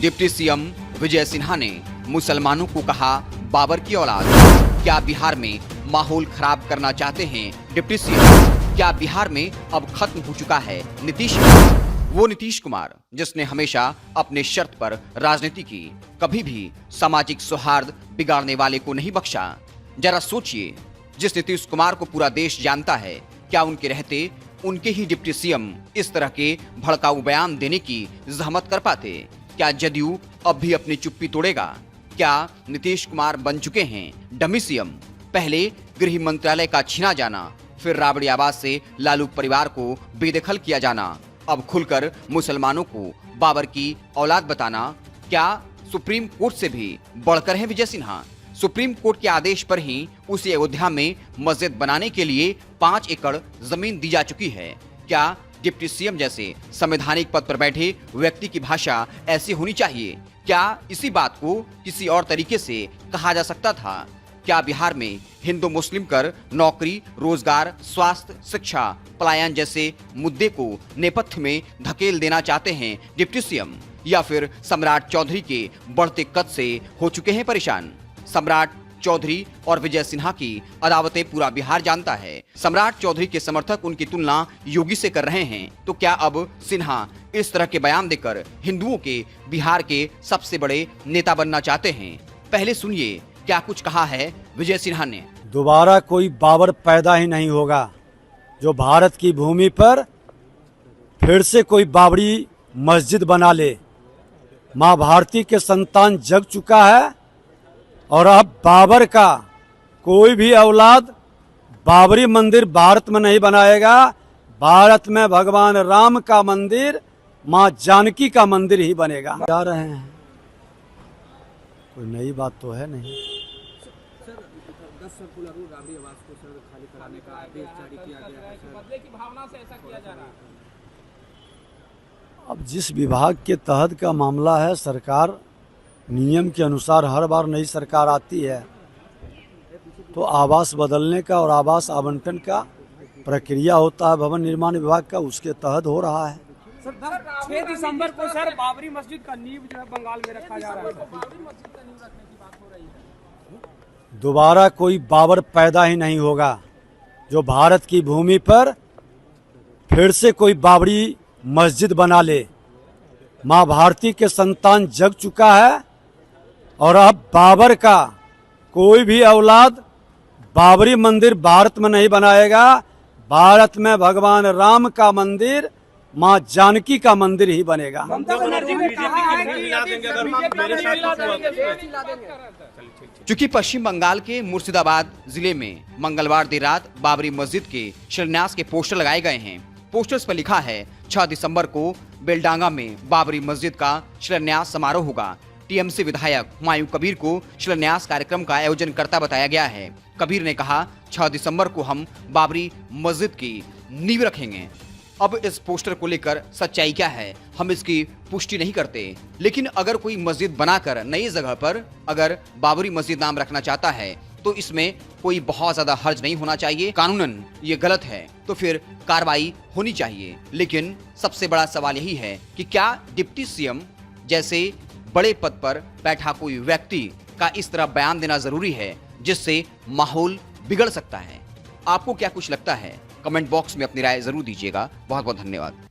Deputy CM Vijay Sinha ने मुसलमानों को कहा बाबर की औलाद। क्या बिहार में माहौल खराब करना चाहते हैं डिप्टी सीएम? क्या बिहार में अब खत्म हो चुका है नीतीश? वो नीतीश कुमार जिसने हमेशा अपने शर्त पर राजनीति की, कभी भी सामाजिक सौहार्द बिगाड़ने वाले को नहीं बख्शा। जरा सोचिए, जिस नीतीश कुमार को पूरा देश जानता है, क्या उनके रहते उनके ही डिप्टी सीएम इस तरह के भड़काऊ बयान देने की जहमत कर पाते? क्या जदयू अब भी अपनी चुप्पी तोड़ेगा? क्या नीतीश कुमार बन चुके हैं डमी सीएम? पहले गृह मंत्रालय का छीना जाना, फिर राबड़ी आवाज से लालू परिवार को बेदखल किया जाना, अब खुलकर मुसलमानों को बाबर की औलाद बताना। क्या सुप्रीम कोर्ट से भी बढ़कर है विजय सिन्हा? सुप्रीम कोर्ट के आदेश पर ही उसे अयोध्या में मस्जिद बनाने के लिए 5 एकड़ जमीन दी जा चुकी है। क्या डिप्टी सीएम जैसे संवैधानिक पद पर बैठे व्यक्ति की भाषा ऐसी होनी चाहिए? क्या इसी बात को किसी और तरीके से कहा जा सकता था? क्या बिहार में हिंदू मुस्लिम कर नौकरी, रोजगार, स्वास्थ्य, शिक्षा, पलायन जैसे मुद्दे को नेपथ्य में धकेल देना चाहते हैं डिप्टी सीएम? या फिर सम्राट चौधरी के बढ़ते कद से हो चुके हैं परेशान? सम्राट चौधरी और विजय सिन्हा की अदावतें पूरा बिहार जानता है। सम्राट चौधरी के समर्थक उनकी तुलना योगी से कर रहे हैं, तो क्या अब सिन्हा इस तरह के बयान देकर हिंदुओं के बिहार के सबसे बड़े नेता बनना चाहते हैं? पहले सुनिए क्या कुछ कहा है विजय सिन्हा ने। दोबारा कोई बाबर पैदा ही नहीं होगा जो भारत की भूमि पर फिर से कोई बाबरी मस्जिद बना ले। माँ भारती के संतान जग चुका है और अब बाबर का कोई भी औलाद बाबरी मंदिर भारत में नहीं बनाएगा। भारत में भगवान राम का मंदिर, माँ जानकी का मंदिर ही बनेगा। जा रहे हैं, कोई नई बात तो है नहीं। सर 10 सर्कुलर राबड़ी आवास को सर खाली कराने का आदेश जारी किया गया है। बदले की भावना से ऐसा किया जा रहा है। अब जिस विभाग के तहत का मामला है, सरकार नियम के अनुसार हर बार नई सरकार आती है तो आवास बदलने का और आवास आवंटन का प्रक्रिया होता है भवन निर्माण विभाग का, उसके तहत हो रहा है। सर 6 दिसंबर को सर बाबरी मस्जिद का नींव जो है बंगाल में रखा जा रहा है। बाबरी मस्जिद का नींव रखने की बात हो रही है। दोबारा कोई बाबर पैदा ही नहीं होगा जो भारत की भूमि पर फिर से कोई बाबरी मस्जिद बना ले। माँ भारती के संतान जग चुका है और अब बाबर का कोई भी औलाद बाबरी मंदिर भारत में नहीं बनाएगा। भारत में भगवान राम का मंदिर, माँ जानकी का मंदिर ही बनेगा। चूंकि पश्चिम बंगाल के मुर्शिदाबाद जिले में मंगलवार देर रात बाबरी मस्जिद के शिलान्यास के पोस्टर लगाए गए हैं। पोस्टर्स पर लिखा है 6 दिसंबर को बेलडांगा में बाबरी मस्जिद का शिलान्यास समारोह होगा। टीएमसी विधायक हुमायूं कबीर को शिलान्यास कार्यक्रम का आयोजन करता बताया गया है। कबीर ने कहा 6 दिसंबर को हम बाबरी मस्जिद की नींव रखेंगे। अब इस पोस्टर को लेकर सच्चाई क्या है हम इसकी पुष्टि नहीं करते, लेकिन अगर कोई मस्जिद बनाकर नई जगह पर अगर बाबरी मस्जिद नाम रखना चाहता है तो इसमें कोई बहुत ज्यादा हर्ज नहीं होना चाहिए। कानूनन ये गलत है तो फिर कार्रवाई होनी चाहिए। लेकिन सबसे बड़ा सवाल यही है कि क्या डिप्टी सीएम जैसे बड़े पद पर बैठा कोई व्यक्ति का इस तरह बयान देना जरूरी है जिससे माहौल बिगड़ सकता है? आपको क्या कुछ लगता है? कमेंट बॉक्स में अपनी राय जरूर दीजिएगा। बहुत बहुत धन्यवाद।